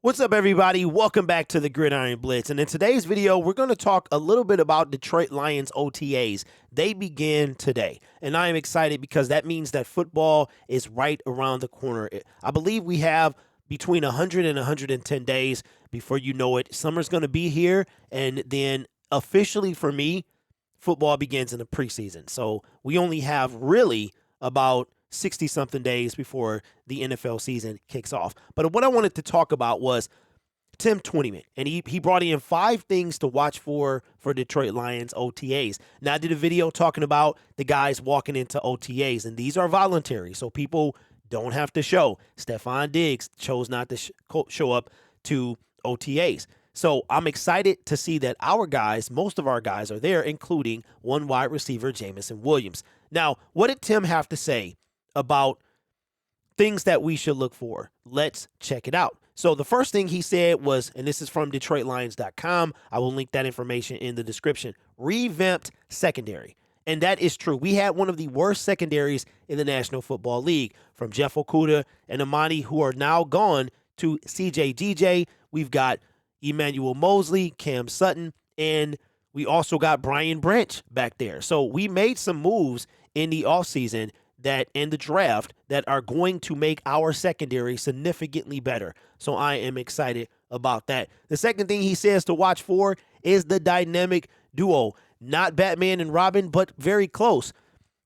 What's up, everybody? Welcome back to the Gridiron Blitz. And in today's video, we're going to talk a little bit about Detroit Lions OTAs. They begin today, and I am excited because that means that football is right around the corner. I believe we have between 100 and 110 days before you know it. Summer's going to be here, and then officially for me, football begins in the preseason. So we only have really about 60-something days before the NFL season kicks off. But what I wanted to talk about was Tim Twentyman, and he brought in 5 things to watch for Detroit Lions OTAs. Now, I did a video talking about the guys walking into OTAs, and these are voluntary, so people don't have to show. Stephon Diggs chose not to show up to OTAs. So I'm excited to see that our guys, most of our guys are there, including one wide receiver, Jameson Williams. Now, what did Tim have to say about things that we should look for? Let's check it out. So the first thing he said was, and this is from DetroitLions.com, I will link that information in the description, revamped secondary. And that is true. We had one of the worst secondaries in the National Football League, from Jeff Okudah and Amani, who are now gone, to CJ DJ. We've got Emmanuel Mosley, Cam Sutton, and we also got Brian Branch back there. So we made some moves in the offseason that in the draft that are going to make our secondary significantly better. So I am excited about that. The second thing he says to watch for is the dynamic duo. Not Batman and Robin, but very close.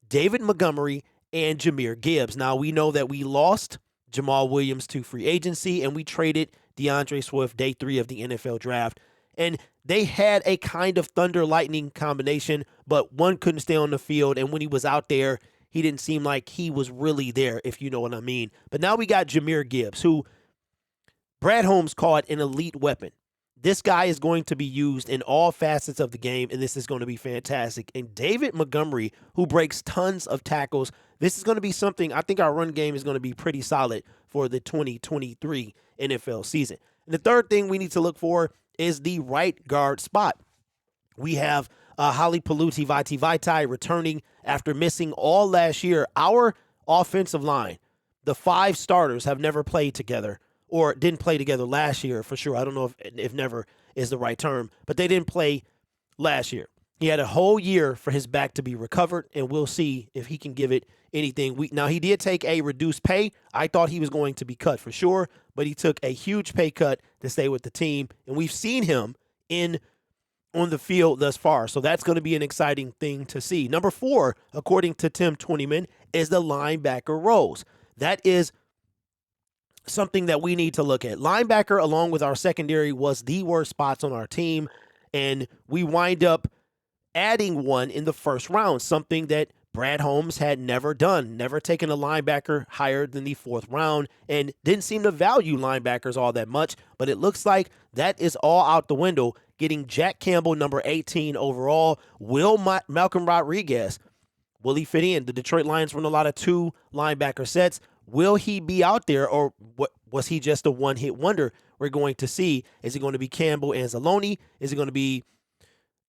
David Montgomery and Jahmyr Gibbs. Now, we know that we lost Jamal Williams to free agency, and we traded DeAndre Swift day 3 of the NFL draft. And they had a kind of thunder-lightning combination, but one couldn't stay on the field, and when he was out there, he didn't seem like he was really there, if you know what I mean. But now we got Jahmyr Gibbs, who Brad Holmes called an elite weapon. This guy is going to be used in all facets of the game, and this is going to be fantastic. And David Montgomery, who breaks tons of tackles, this is going to be something. I think our run game is going to be pretty solid for the 2023 NFL season. And the third thing we need to look for is the right guard spot. We have Holly Paluti Vaitai returning after missing all last year. Our offensive line, the 5 starters, have never played together, or didn't play together last year for sure. I don't know if never is the right term, but they didn't play last year. He had a whole year for his back to be recovered, and we'll see if he can give it anything. Now, he did take a reduced pay. I thought he was going to be cut for sure, but he took a huge pay cut to stay with the team, and we've seen him on the field thus far. So that's going to be an exciting thing to see. Number 4, according to Tim Twentyman, is the linebacker roles. That is something that we need to look at. Linebacker, along with our secondary, was the worst spots on our team, and we wind up adding one in the first round, something that Brad Holmes had never done, never taken a linebacker higher than the 4th round, and didn't seem to value linebackers all that much. But it looks like that is all out the window, getting Jack Campbell, number 18 overall. Malcolm Rodriguez, will he fit in? The Detroit Lions run a lot of 2 linebacker sets. Will he be out there, or was he just a one-hit wonder? We're going to see. Is it going to be Campbell Anzalone? Is it going to be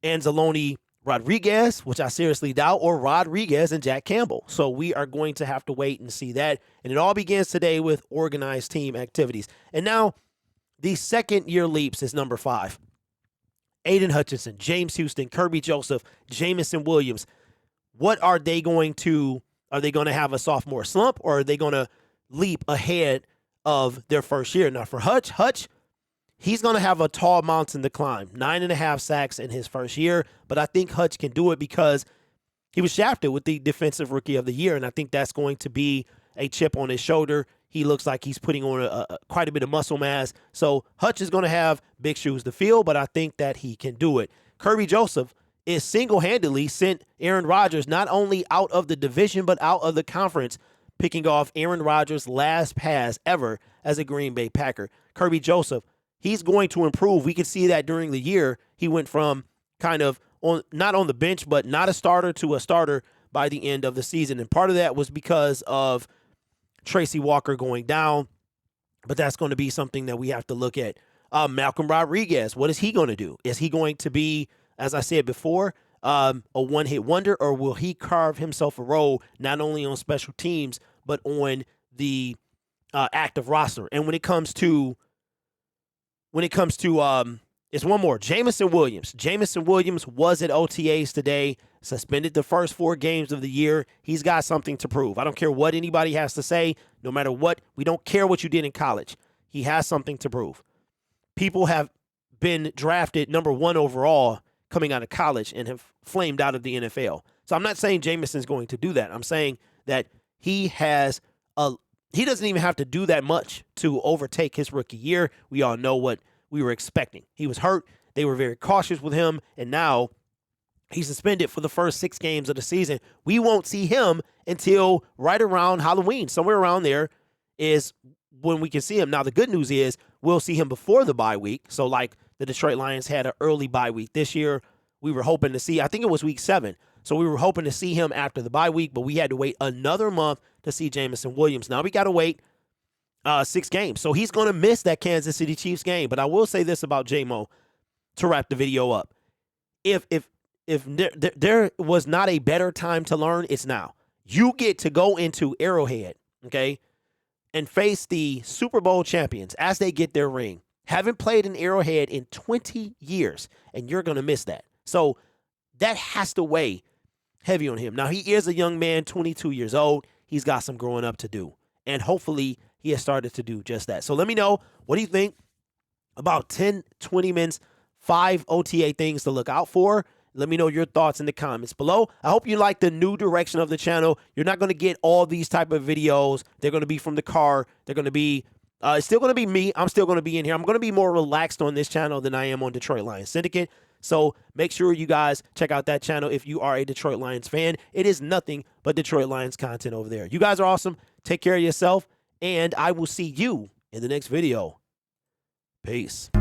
Anzalone Rodriguez, which I seriously doubt, or Rodriguez and Jack Campbell? So we are going to have to wait and see that. And it all begins today with organized team activities. And now the second-year leaps is number 5. Aiden Hutchinson, James Houston, Kirby Joseph, Jameson Williams. What are they going to – are they going to have a sophomore slump, or are they going to leap ahead of their first year? Now, for Hutch, he's going to have a tall mountain to climb, 9.5 sacks in his first year, but I think Hutch can do it because he was shafted with the Defensive Rookie of the Year, and I think that's going to be a chip on his shoulder. He looks like he's putting on quite a bit of muscle mass. So Hutch is going to have big shoes to fill, but I think that he can do it. Kirby Joseph is single-handedly sent Aaron Rodgers not only out of the division but out of the conference, picking off Aaron Rodgers' last pass ever as a Green Bay Packer. Kirby Joseph, he's going to improve. We could see that during the year. He went from kind of not on the bench, but not a starter to a starter by the end of the season. And part of that was because of Tracy Walker going down, but that's going to be something that we have to look at. Malcolm Rodriguez, what is he going to do? Is he going to be, as I said before, a one-hit wonder, or will he carve himself a role not only on special teams but on the active roster? And when it comes to when it comes to it's one more. Jameson Williams. Jameson Williams was at OTAs today, suspended the first 4 games of the year. He's got something to prove. I don't care what anybody has to say, no matter what. We don't care what you did in college. He has something to prove. People have been drafted number 1 overall coming out of college and have flamed out of the NFL. So I'm not saying Jameson's going to do that. I'm saying that he doesn't even have to do that much to overtake his rookie year. We all know what we were expecting. He was hurt. They were very cautious with him, and now he's suspended for the first 6 games of the season. We won't see him until right around Halloween. Somewhere around there is when we can see him. Now, the good news is we'll see him before the bye week. So, like the Detroit Lions had an early bye week this year, we were hoping to see, I think it was week 7. So we were hoping to see him after the bye week, but we had to wait another month to see Jameson Williams. Now we got to wait 6 games. So he's going to miss that Kansas City Chiefs game. But I will say this about J-Mo to wrap the video up. If there was not a better time to learn, it's now. You get to go into Arrowhead, okay, and face the Super Bowl champions as they get their ring. Haven't played in Arrowhead in 20 years, and you're going to miss that. So that has to weigh heavy on him. Now, he is a young man, 22 years old. He's got some growing up to do, and hopefully he has started to do just that. So let me know, what do you think about 10, 20 minutes, 5 OTA things to look out for? Let me know your thoughts in the comments below. I hope you like the new direction of the channel. You're not going to get all these type of videos. They're going to be from the car. They're going to be, it's still going to be me. I'm still going to be in here. I'm going to be more relaxed on this channel than I am on Detroit Lions Syndicate. So make sure you guys check out that channel if you are a Detroit Lions fan. It is nothing but Detroit Lions content over there. You guys are awesome. Take care of yourself, and I will see you in the next video. Peace.